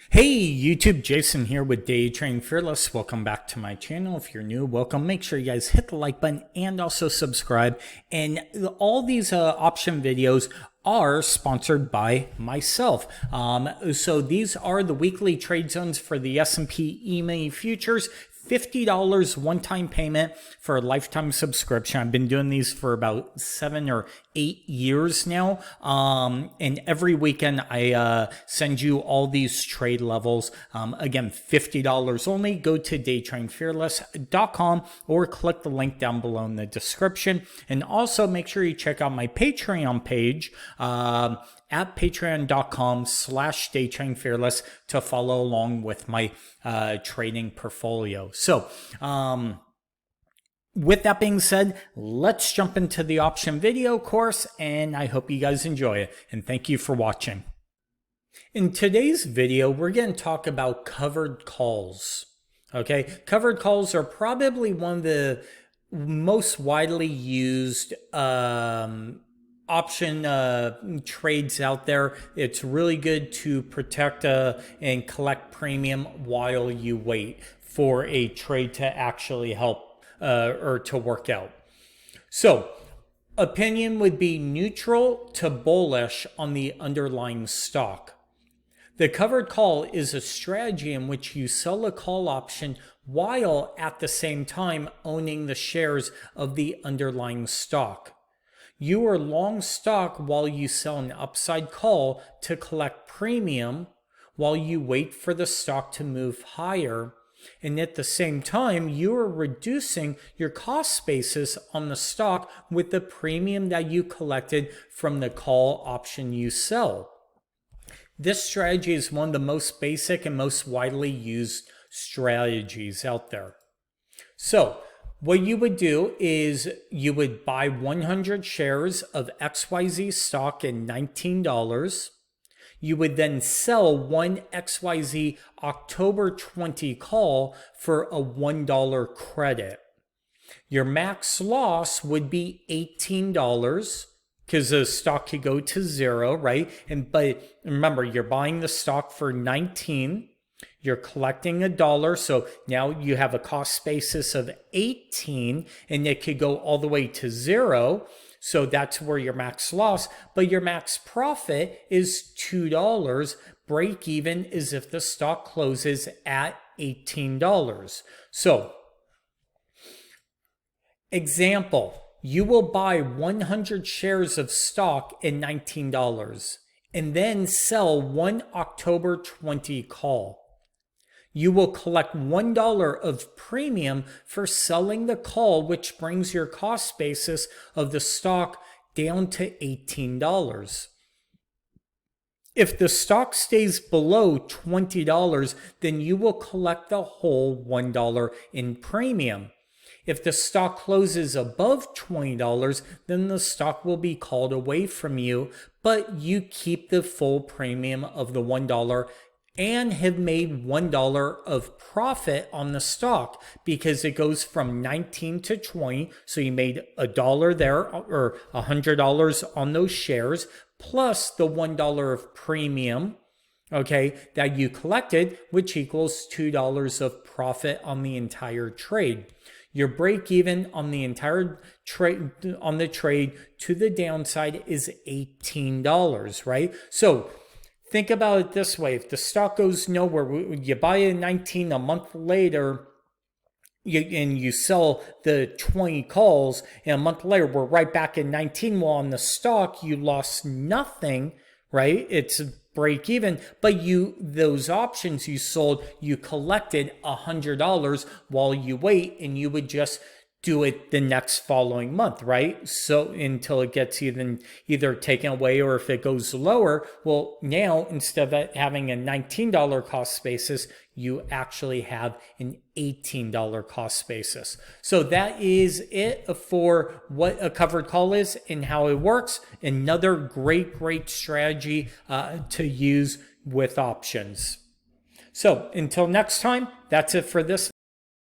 Hey YouTube, Jason here with Day Trading Fearless. Welcome back to my channel. If you're new, welcome. Make sure you guys hit the like button and also subscribe. And all these option videos are sponsored by myself. So these are the weekly trade zones for the S&P Emini futures. $50 one-time payment for a lifetime subscription. I've been doing these for about 7 or 8 years now. And every weekend I send you all these trade levels. Again, $50 only. Go to daytradingfearless.com or click the link down below in the description. And also make sure you check out my Patreon page at patreon.com/daytradingfearless to follow along with my trading portfolio. So, with that being said, let's jump into the option video course, and I hope you guys enjoy it. And thank you for watching. In today's video, we're going to talk about covered calls. Okay, covered calls are probably one of the most widely used option trades out there. It's really good to protect and collect premium while you wait for a trade to actually help or to work out. So opinion would be neutral to bullish on the underlying stock. The covered call is a strategy in which you sell a call option while at the same time owning the shares of the underlying stock. You are long stock while you sell an upside call to collect premium while you wait for the stock to move higher. And at the same time, you are reducing your cost basis on the stock with the premium that you collected from the call option you sell. This strategy is one of the most basic and most widely used strategies out there. So, what you would do is you would buy 100 shares of XYZ stock at $19. You would then sell one XYZ October 20 call for a $1 credit. Your max loss would be $18 because the stock could go to zero, right? But remember, you're buying the stock for $19. You're collecting $1, so now you have a cost basis of $18, and it could go all the way to zero. So that's where your max loss, but your max profit is $2. Break even is if the stock closes at $18. So, example, you will buy 100 shares of stock at $19 and then sell one October 20 call. You will collect $1 of premium for selling the call, which brings your cost basis of the stock down to $18. If the stock stays below $20, then you will collect the whole $1 in premium. If the stock closes above $20, then the stock will be called away from you, but you keep the full premium of the $1 and have made $1 of profit on the stock because it goes from 19 to 20. So you made $1 there or $100 on those shares plus the $1 of premium, okay, that you collected, which equals $2 of profit on the entire trade. Your break even on the entire trade to the downside is $18, right? So think about it this way. If the stock goes nowhere, you buy it at 19, a month later, and you sell the 20 calls, and a month later, we're right back at 19. Well, on the stock, you lost nothing, right? It's break even, but those options you sold, you collected $100 while you wait, and you would just do it the next following month, right? So until it gets either taken away, or if it goes lower, well, now instead of having a $19 cost basis, you actually have an $18 cost basis. So that is it for what a covered call is and how it works. Another great strategy to use with options. So until next time, that's it for this